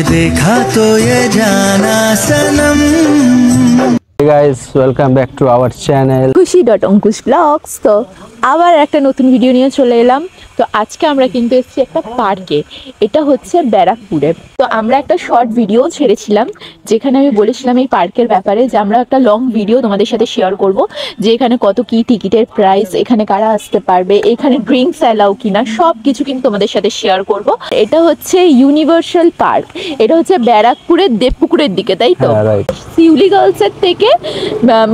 देखा तो ये जाना सनम। Hey guys, welcome back to our channel খুশি.অঙ্কুশ ব্লগস। তো আবার একটা নতুন ভিডিও নিয়ে চলে এলাম। তো আজকে আমরা কিন্তু এসেছি একটা পার্কে, এটা হচ্ছে ব্যারাকপুরে। তো আমরা একটা শর্ট ভিডিও ছেড়েছিলাম যেখানে আমি বলেছিলাম এই পার্কের ব্যাপারে যে আমরা একটা লং ভিডিও তোমাদের সাথে শেয়ার করব, যে এখানে কত কি টিকিটের প্রাইস, এখানে কারা আসতে পারবে, এখানে ড্রিঙ্কস অ্যালাউ কিনা, সব কিছু কিন্তু তোমাদের সাথে শেয়ার করব। এটা হচ্ছে ইউনিভার্সাল পার্ক, এটা হচ্ছে ব্যারাকপুরের দেবপুকুরের দিকে, তাই তো? শিউলি গার্লসের থেকে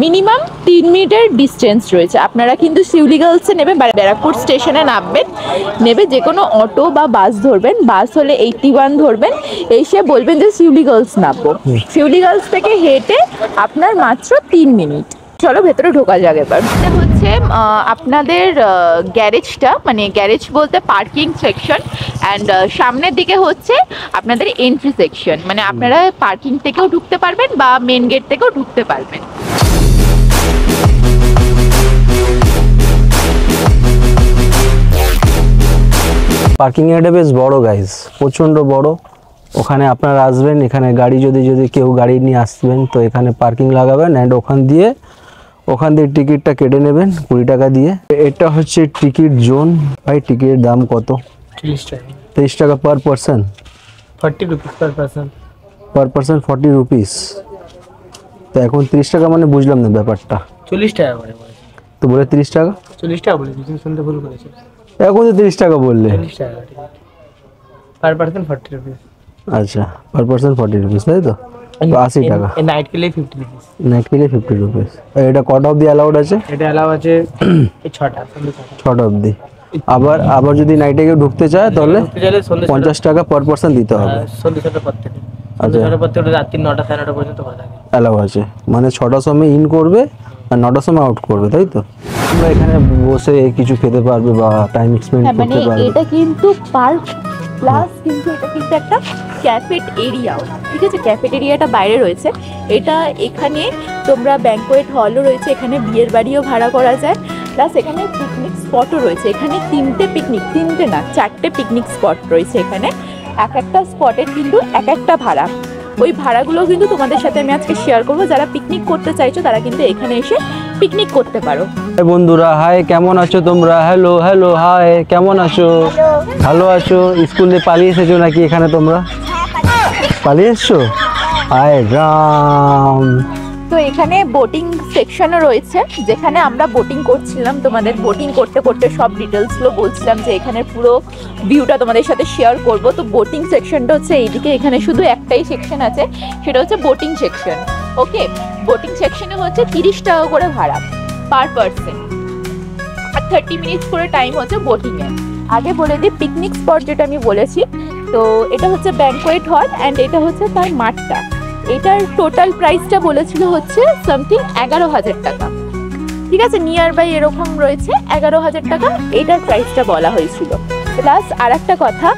মিনিমাম 3 মিনিটের ডিস্টেন্স রয়েছে। আপনারা কিন্তু শিউলি গার্লসে নেবে, ব্যারাকপুর স্টেশনে নামবেন, নেবে যে কোনো অটো বা বাস ধরবেন, বাস হলে 81 ধরবেন, এসে বলবেন যে শিউলি গার্লস নামবো। শিউলি গার্লস থেকে হেঁটে আপনার মাত্র 3 মিনিট। চলো ভেতরে ঢোকা যাক এবার। এটা হচ্ছে আপনাদের গ্যারেজটা, মানে গ্যারেজ বলতে পার্কিং সেকশন, অ্যান্ড সামনের দিকে হচ্ছে আপনাদের এন্ট্রি সেকশন, মানে আপনারা পার্কিং থেকেও ঢুকতে পারবেন বা মেন গেট থেকেও ঢুকতে পারবেন। পার্কিং এরিয়াটা বেশ বড় গাইস, প্রচন্ড বড়। ওখানে আপনারা আসবেন, এখানে গাড়ি যদি কেউ গাড়ি নিয়ে আসবেন তো এখানে পার্কিং লাগাবেন, অ্যান্ড ওখান দিয়ে টিকিটটা কেটে নেবেন 20 টাকা দিয়ে। এটা হচ্ছে টিকিট জোন। ভাই টিকিটের দাম কত? 30 টাকা per person, 40 rupees per person। Per person 40 rupees. তো এখন 30 টাকা মানে বুঝলাম না ব্যাপারটা। 40 টাকা করে বলেছে তো বলে 30 টাকা, 40 টাকা বলেছে, তুমি শুনতে ভুল করেছো। এখন তো 30 টাকা বললে। 40 টাকা টিকিট, পার পারসন 40 rupees। আচ্ছা, পার পারসন 40 রুপিস, তাই তো? 80 টাকা। নাইট के लिए 50 rupees। নাইট के लिए 50 রুপিস। এটা কত অবধি অ্যালাউড আছে? এটা অ্যালাউ আছে 6টা, সন্ধ্যে 6টা অবধি। আবার যদি নাইটে কেউ ঢুকতে চায় তাহলে 50 টাকা পার পারসন দিতে হবে। সন্ধ্যে 6টার পর থেকে, আচ্ছা, 6টার পর থেকে রাত্রি 9টা 9:30 পর্যন্ত খোলা থাকে, অ্যালাউ আছে। মানে 6টার সময় ইন করবে আর 9টার সময় আউট করবে, তাই তো? তোমরা এখানে বসে কিছু খেতে পারবে বা টাইম স্পেন্ড করতে পারবে। এটা কিন্তু পার্ক প্লাস কিন্তু এটা কিন্তু একটা ক্যাফেট এরিয়াও, ঠিক আছে? ক্যাফেট এরিয়াটা বাইরে রয়েছে। এটা এখানে তোমরা ব্যাংকোয়েট হলও রয়েছে, এখানে বিয়ের বাড়িও ভাড়া করা যায়, প্লাস এখানে পিকনিক স্পটও রয়েছে। এখানে 4টে পিকনিক স্পট রয়েছে এখানে। এক একটা স্পটের কিন্তু এক একটা ভাড়া, ওই ভাড়াগুলো কিন্তু তোমাদের সাথে আমি আজকে শেয়ার করবো। যারা পিকনিক করতে চাইছো তারা কিন্তু এখানে এসে পিকনিক করতে পারো। বন্ধুরা হাই, কেমন আছো তোমরা? হ্যালো হ্যালো, হাই, কেমন আছো? ভালো আছো? স্কুলে পালিয়ে এসেছো নাকি এখানে তোমরা? পালিয়ে এসছো? হাই রাম। তো এখানে বোটিং সেকশনও রয়েছে, যেখানে আমরা বোটিং করছিলাম। তোমাদের বোটিং করতে করতে সব ডিটেলসগুলো বলছিলাম যে এখানে পুরো ভিউটা তোমাদের সাথে শেয়ার করব। তো বোটিং সেকশনটা হচ্ছে এইদিকে, এখানে শুধু একটাই সেকশন আছে, সেটা হচ্ছে বোটিং সেকশন। ওকে, বোটিং সেকশনে হচ্ছে 30 টাকা করে ভাড়া পার পারসন, আর 30 মিনিটস করে টাইম হচ্ছে বোটিংয়ে। আগে বলে দিই পিকনিক স্পট যেটা আমি বলেছি, তো এটা হচ্ছে ব্যাংকোয়েট হল, অ্যান্ড এটা হচ্ছে তার মাঠটা। এটার টোটাল প্রাইসটা বলেছিল হচ্ছে সামথিং 11,000 টাকা, ঠিক আছে? নিয়ার বাই এরকম রয়েছে 11,000 টাকা এটার প্রাইসটা বলা হয়েছিল। প্লাস আর একটা কথা,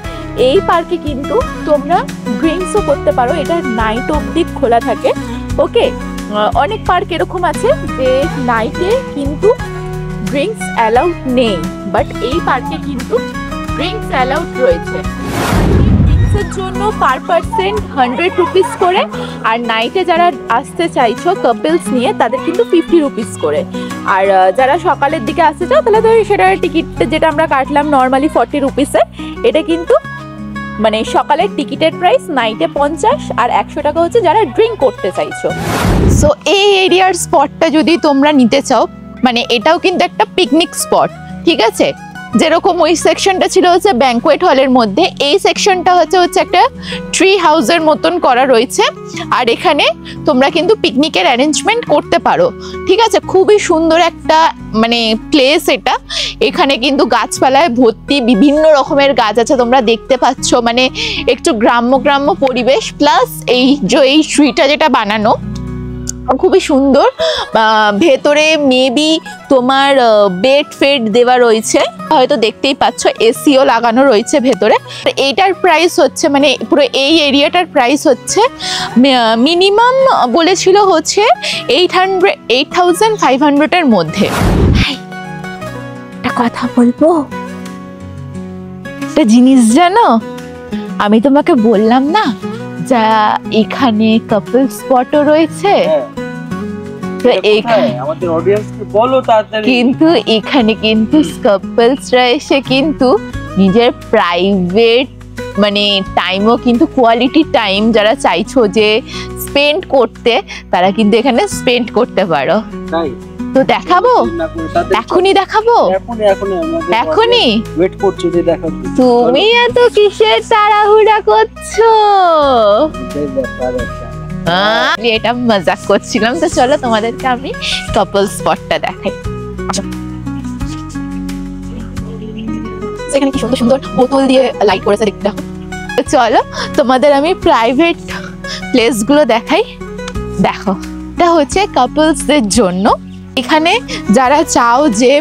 এই পার্কে কিন্তু তোমরা ড্রিঙ্কসও করতে পারো, এটা নাইট অবধি খোলা থাকে। ওকে, অনেক পার্ক এরকম আছে যে নাইটে কিন্তু ড্রিঙ্কস অ্যালাউড নেই, বাট এই পার্কে কিন্তু ড্রিঙ্কস অ্যালাউড রয়েছে। এর জন্য পার পারসন 100 রুপিস করে, আর নাইটে যারা আসতে চাইছো কাপলস নিয়ে তাদের কিন্তু 50 রুপিস করে। আর যারা সকালের দিকে আসতে চাও তাহলে ধরো সেটার টিকিট যেটা আমরা কাটলাম নর্মালি 40 রুপিসে, এটা কিন্তু মানে সকালের টিকিটের প্রাইস, নাইটে 50 আর 100 টাকা হচ্ছে যারা ড্রিঙ্ক করতে চাইছো। সো এই এরিয়ার স্পটটা যদি তোমরা নিতে চাও, মানে এটাও কিন্তু একটা পিকনিক স্পট, ঠিক আছে? যেরকম ওই সেকশনটা ছিল হচ্ছে ব্যাংকোয়েট হলের মধ্যে, এই সেকশনটা হচ্ছে একটা ট্রি হাউসের মতন করা রয়েছে, আর এখানে তোমরা কিন্তু পিকনিকের অ্যারেঞ্জমেন্ট করতে পারো, ঠিক আছে? খুবই সুন্দর একটা মানে প্লেস এটা। এখানে কিন্তু গাছপালায় ভর্তি, বিভিন্ন রকমের গাছ আছে তোমরা দেখতে পাচ্ছ, মানে একটু গ্রাম্য পরিবেশ। প্লাস এই ট্রিটা যেটা বানানো খুবই সুন্দর, ভেতরে মেবি তোমার বেড ফেড দেওয়া রয়েছে, হয়তো দেখতেই পাচ্ছ, এসিও লাগানো রয়েছে ভেতরে। এইটার প্রাইস হচ্ছে মানে পুরো এই এরিয়াটার প্রাইস হচ্ছে মিনিমাম বলেছিল হচ্ছে 8,500-এর মধ্যে। একটা কথা বলবো, একটা জিনিস জানো, আমি তোমাকে বললাম না যা এখানে কাপল স্পটও রয়েছে। তো আমাদের অডিয়েন্সকে বলো তাড়াতাড়ি। কিন্তু এখানে কিন্তু কাপলসরা এসে কিন্তু নিজের প্রাইভেট মানে টাইমও কিন্তু কোয়ালিটি টাইম যারা চাইছো যে স্পেন্ড করতে, তারা কিন্তু এখানে স্পেন্ড করতে পারো। তাই তো দেখাবো, এখনই দেখাবো, এখনই ওয়েট করছো যে দেখাবো। তুমি এত কিসের তাড়াহুড়া করছো? এটা মজাক করছিলাম। তো চলো তোমাদেরকে আমি কাপল স্পটটা দেখাই। এখানে কি সুন্দর সুন্দর বোতল দিয়ে লাইট করেছে দেখতে। চলো তোমাদের আমি প্রাইভেট প্লেসগুলো দেখাই। দেখো, এটা হচ্ছে কাপলসদের জন্য। এখানে যারা চাও যে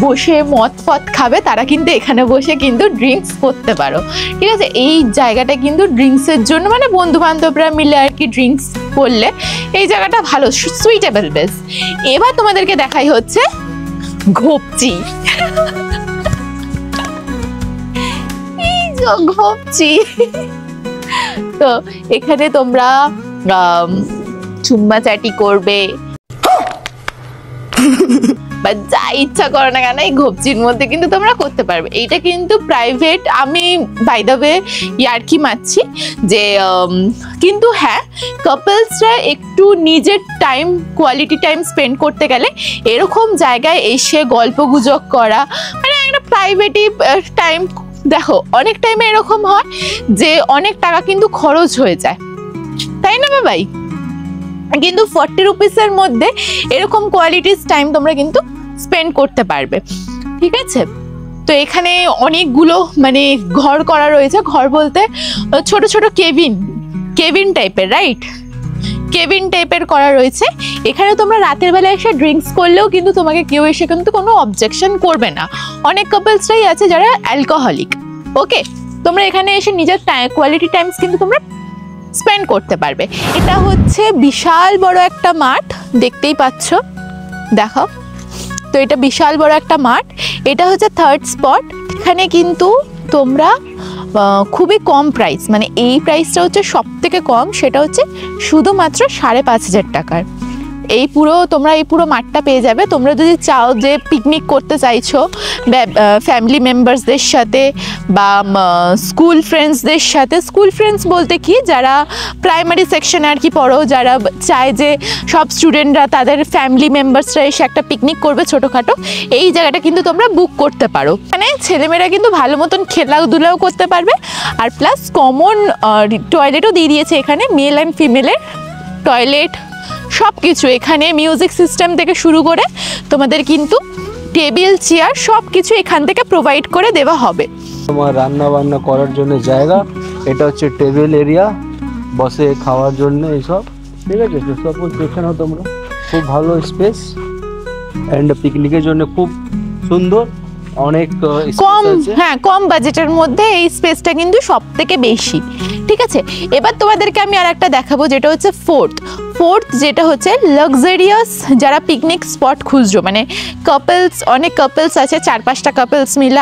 বসে মদ ফদ খাবে, তারা কিন্তু এখানে বসে কিন্তু ড্রিঙ্কস করতে পারো। ঠিক আছে, এই জায়গাটা কিন্তু ড্রিঙ্কসের জন্য, মানে বন্ধু বান্ধবরা মিলে আর কি ড্রিঙ্কস করলে এই জায়গাটা ভালো, সুইটেবল বেশ। এবার তোমাদেরকে দেখাই হচ্ছে ঘোপচি। এই যে ঘোপচি, তো এখানে তোমরা চুম্মা চাটি করবে বা যা ইচ্ছা করো না কেন এই ঘোপচির মধ্যে কিন্তু তোমরা করতে পারবে। এইটা কিন্তু প্রাইভেট, আমি বাই দ্য ওয়ে ইয়ার্কি মারছি যে কিন্তু হ্যাঁ, কাপলসরা একটু নিজের টাইম, কোয়ালিটি টাইম স্পেন্ড করতে গেলে এরকম জায়গায় এসে গল্প গুজব করা, মানে একটা প্রাইভেটই টাইম। দেখো অনেক টাইমে এরকম হয় যে অনেক টাকা কিন্তু খরচ হয়ে যায়, তাই না বাবাই? কিন্তু 40 রুপিসের মধ্যে এরকম কোয়ালিটিস টাইম তোমরা কিন্তু স্পেন্ড করতে পারবে। ঠিক আছে, তো এখানে অনেকগুলো মানে ঘর করা রয়েছে। ঘর বলতে ছোট ছোট কেবিন টাইপের, রাইট? কেবিন টাইপের করা রয়েছে। এখানে তোমরা রাতের বেলা এসে ড্রিঙ্কস করলেও কিন্তু তোমাকে কেউ এসে কিন্তু কোনো অবজেকশন করবে না। অনেক কাপলসরাই আছে যারা অ্যালকোহলিক। ওকে, তোমরা এখানে এসে নিজের কোয়ালিটি টাইমস কিন্তু তোমরা স্পেন্ড করতে পারবে। এটা হচ্ছে বিশাল বড় একটা মাঠ, দেখতেই পাচ্ছ, দেখো। তো এটা বিশাল বড় একটা মাঠ। এটা হচ্ছে থার্ড স্পট। এখানে কিন্তু তোমরা খুবই কম প্রাইস, মানে এই প্রাইসটা হচ্ছে সব থেকে কম, সেটা হচ্ছে শুধুমাত্র 5,500 টাকার। এই পুরো মাঠটা পেয়ে যাবে। তোমরা যদি চাও যে পিকনিক করতে চাইছো ফ্যামিলি মেম্বার্সদের সাথে বা স্কুল ফ্রেন্ডসদের সাথে, স্কুল ফ্রেন্ডস বলতে কি, যারা প্রাইমারি সেকশনে আর কি পড়ো, যারা চায় যে সব স্টুডেন্টরা তাদের ফ্যামিলি মেম্বার্সরা এসে একটা পিকনিক করবে ছোটোখাটো, এই জায়গাটা কিন্তু তোমরা বুক করতে পারো। মানে ছেলেমেয়েরা কিন্তু ভালো মতন খেলাধুলাও করতে পারবে, আর প্লাস কমন টয়লেটও দিয়ে দিয়েছে এখানে, মেল অ্যান্ড ফিমেলের টয়লেট সব কিছু। এখানে মিউজিক সিস্টেম থেকে শুরু করে তোমাদের কিন্তু টেবিল চেয়ার সব কিছু এখান থেকে প্রোভাইড করে দেওয়া হবে। তোমার রান্না বান্না করার জন্য জায়গা, এটা হচ্ছে টেবিল এরিয়া, বসে খাওয়ার জন্য এইসব। ঠিক আছে, তো সাপোজ দেখে নাও তোমরা, খুব ভালো স্পেস অ্যান্ড পিকনিকের জন্য খুব সুন্দর। অনেক কম বাজেটের মধ্যে এই স্পেসটা কিন্তু সব থেকে বেশি। ঠিক আছে, এবার তোমাদেরকে আমি আর একটা দেখাবো, যেটা হচ্ছে ফোর্থ, যেটা হচ্ছে লাক্সারিয়াস। যারা পিকনিক স্পট খুঁজছো, মানে কাপলস, অনেক কাপলস আছে, 4-5টা কাপলস মিলে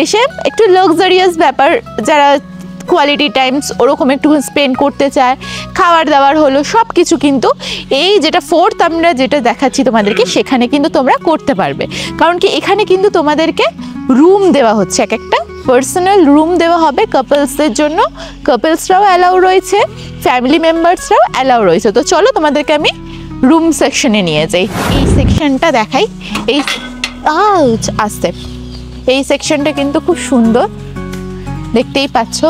এসে একটু লাক্সারিয়াস ব্যাপার, যারা কোয়ালিটি টাইমস ওরকম একটু স্পেন্ড করতে চায়, খাবার দাবার হলো সব কিছু কিন্তু এই যেটা ফোর্থ আমরা যেটা দেখাচ্ছি তোমাদেরকে, সেখানে কিন্তু তোমরা করতে পারবে। কারণ কি, এখানে কিন্তু তোমাদেরকে রুম দেওয়া হচ্ছে, এক একটা পার্সোনাল রুম দেওয়া হবে কাপলসদের জন্য। কাপলসরাও অ্যালাউ রয়েছে, ফ্যামিলি মেম্বার্সরাও অ্যালাউ রয়েছে। তো চলো তোমাদেরকে আমি রুম সেকশনে নিয়ে যাই। এই সেকশনটা দেখাই, এই আসতে এই সেকশনটা কিন্তু খুব সুন্দর, দেখতেই পাচ্ছ।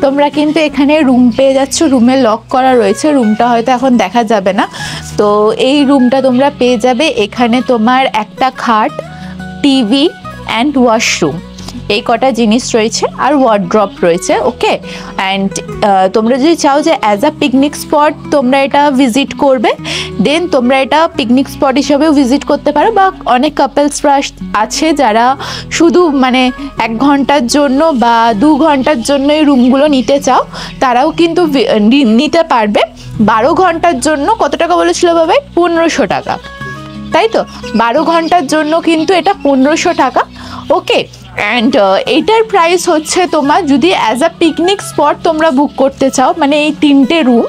তোমরা কিন্তু এখানে রুম পেয়ে যাচ্ছ, রুমে লক করা রয়েছে, রুমটা হয়তো এখন দেখা যাবে না। তো এই রুমটা তোমরা পেয়ে যাবে। এখানে তোমার একটা খাট, টিভি অ্যান্ড ওয়াশরুম, এই কটা জিনিস রয়েছে আর ওয়ার্ড্রপ রয়েছে। ওকে, অ্যান্ড তোমরা যদি চাও যে অ্যাজ আ পিকনিক স্পট তোমরা এটা ভিজিট করবে, দেন তোমরা এটা পিকনিক স্পট হিসাবেও ভিজিট করতে পারো, বা অনেক কাপলসরা আছে যারা শুধু মানে 1 ঘন্টার জন্য বা 2 ঘন্টার জন্য এই রুমগুলো নিতে চাও, তারাও কিন্তু নিতে পারবে। 12 ঘন্টার জন্য কত টাকা বলেছিল বাবা? 1500 টাকা, তাই তো? 12 ঘন্টার জন্য কিন্তু এটা 1500 টাকা। ওকে, অ্যান্ড এইটার প্রাইস হচ্ছে তোমার যদি অ্যাজ আ পিকনিক স্পট তোমরা বুক করতে চাও, মানে এই 3টে রুম,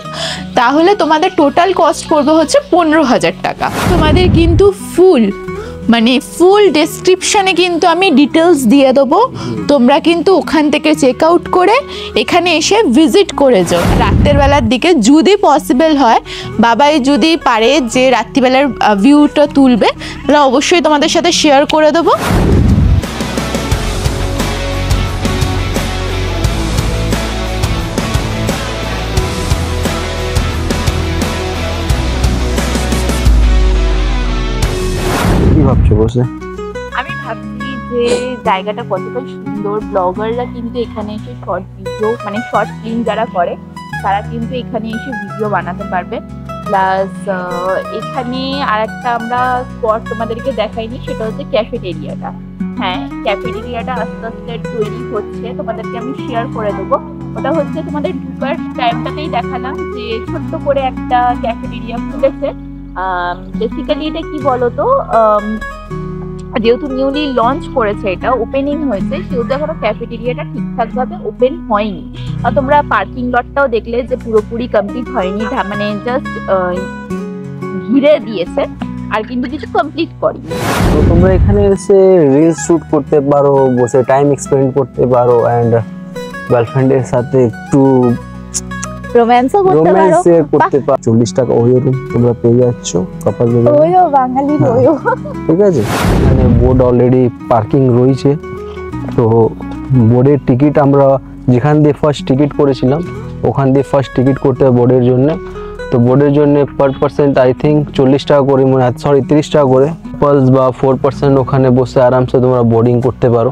তাহলে তোমাদের টোটাল কস্ট পড়বে হচ্ছে 15,000 টাকা। তোমাদের কিন্তু ফুল ডেসক্রিপশনে কিন্তু আমি ডিটেলস দিয়ে দেবো, তোমরা কিন্তু ওখান থেকে চেক আউট করে এখানে এসে ভিজিট করে যাও। রাতের বেলার দিকে যদি পসিবল হয়, বাবাই যদি পারে যে রাত্রিবেলার ভিউটা তুলবে, তাহলে অবশ্যই তোমাদের সাথে শেয়ার করে দেবো। কি ভাবছো বসে? আমি ভাবছি যে জায়গাটা কতটা সুন্দর, ব্লগাররা কিন্তু এখানে এসে শর্ট ভিডিও মানে শর্ট ফিল্ম যারা করে তারা কিন্তু এখানে এসে ভিডিও বানাতে পারবে। প্লাস এখানে আর একটা আমরা স্পট তোমাদেরকে দেখাইনি, সেটা হচ্ছে ক্যাফেটেরিয়াটা। হ্যাঁ, ক্যাফেটেরিয়াটা আস্তে আস্তে তৈরি হচ্ছে, তোমাদেরকে আমি শেয়ার করে দেবো। ওটা হচ্ছে তোমাদের ঢুকার টাইমটাতেই দেখালাম যে ছোট্ট করে একটা ক্যাফেটেরিয়া খুলেছে। বেসিক্যালি এটা কি বলতো, যেহেতু নিউলি লঞ্চ করেছে, এটা ওপেনিং হয়েছে, সেহেতু এখনো ক্যাফেটেরিয়াটা ঠিকঠাকভাবে ওপেন হয়নি। আর তোমরা পার্কিং লটটাও দেখলে যে পুরোপুরি কমপ্লিট হয়নি, মানে জাস্ট ঘিরে দিয়েছে আর কিন্তু কিছু কমপ্লিট করেনি। তো তোমরা এখানে এসে রিলস শুট করতে পারো, বসে টাইম স্পেন্ড করতে পারো, অ্যান্ড গার্লফ্রেন্ডের সাথে একটু রোম্যান্সও করতে পারো। 40 টাকা ওই রুম তোমরা পেয়ে যাচ্ছ কাপল। ওইও বাঙালি ওইও, ঠিক আছে। এখানে বোর্ড অলরেডি পার্কিং রয়েছে, তো বোর্ডের টিকিট আমরা যেখান দিয়ে ফার্স্ট টিকিট করেছিলাম ওখান দিয়ে ফার্স্ট টিকিট করতে হবে বোর্ডের জন্য। তো বোর্ডের জন্য পার পার্সেন্ট আই থিঙ্ক 40 টাকা করে, মানে 30 টাকা করে পালস বা 4% ওখানে বসে আরামসে তোমরা বোর্ডিং করতে পারো।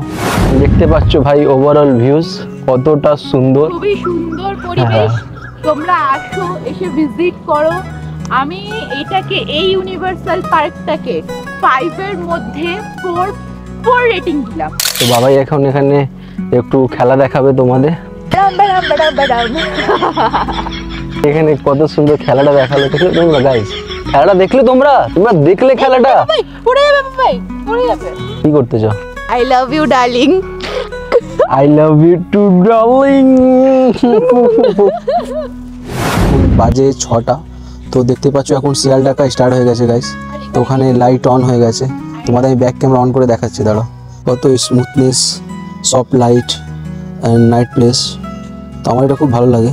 দেখতে পাচ্ছ ভাই ওভারঅল ভিউজ কতটা সুন্দর, খুবই সুন্দর পরিবেশ। তোমরা আসো, এসে ভিজিট করো। আমি এটাকে, এই ইউনিভার্সাল পার্কটাকে 5 এর মধ্যে 4 রেটিং দিলাম। তো বাবাই এখন এখানে একটু খেলা দেখাবে তোমাদের। এখানে কত সুন্দর খেলাটা দেখালো, দেখলে তোমরা গাইস? খেলাটা দেখলে তোমরা দেখলে খেলাটা? পড়ে যাবে ভাই, পড়ে যাবে। কি করতে চাও? I love you darling. I love you too, darling. বাজে 6টা। তো দেখতে পাচ্ছ এখন শিয়াল ডাকা স্টার্ট হয়ে গেছে গাইস। তো ওখানে লাইট অন হয়ে গেছে, তোমাদের আমি ব্যাক ক্যামেরা অন করে দেখাচ্ছি, দাঁড়াও। কত smoothness, soft light and night place, তো আমার এটা খুব ভালো লাগে।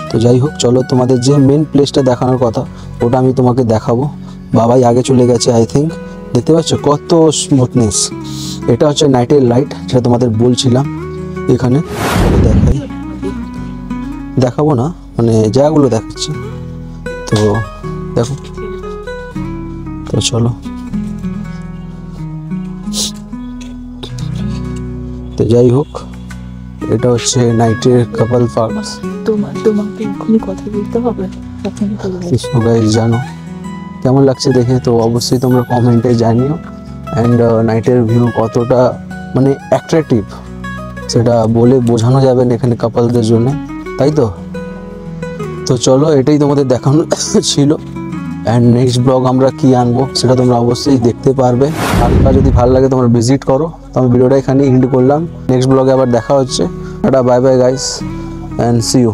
তো যাই হোক, চলো তোমাদের যে মেন প্লেসটা দেখানোর কথা ওটা আমি তোমাকে দেখাবো। বাবাই আগে চলে গেছে আই থিঙ্ক। দেখতে পাচ্ছ কত স্মুথনেস। এটা হচ্ছে নাইটের লাইট, যেটা তোমাদের বলছিলাম। এখানে দেখাবো না, মানে জায়গাগুলো দেখাচ্ছি। তো দেখো, তো চলো। তো যাই হোক, এটা হচ্ছে নাইটের কাপল পার্ক। তোমাকে এখনই কথা বলতে হবে, কিছু গাইস জানো কেমন লাগছে দেখে, তো অবশ্যই তোমরা কমেন্টে জানিও। অ্যান্ড নাইটের ভিউ কতটা মানে অ্যাট্রাকটিভ সেটা বলে বোঝানো যাবে না এখানে কাপলদের জন্য, তাই তো? তো চলো, এটাই তোমাদের দেখানো ছিল। অ্যান্ড নেক্সট ব্লগ আমরা কি আনবো সেটা তোমরা অবশ্যই দেখতে পারবে। আর যদি ভালো লাগে তোমরা ভিজিট করো। তো আমি ভিডিওটা এখানে এন্ড করলাম, নেক্সট ব্লগে আবার দেখা হচ্ছে। Tata, bye bye guys, and see you.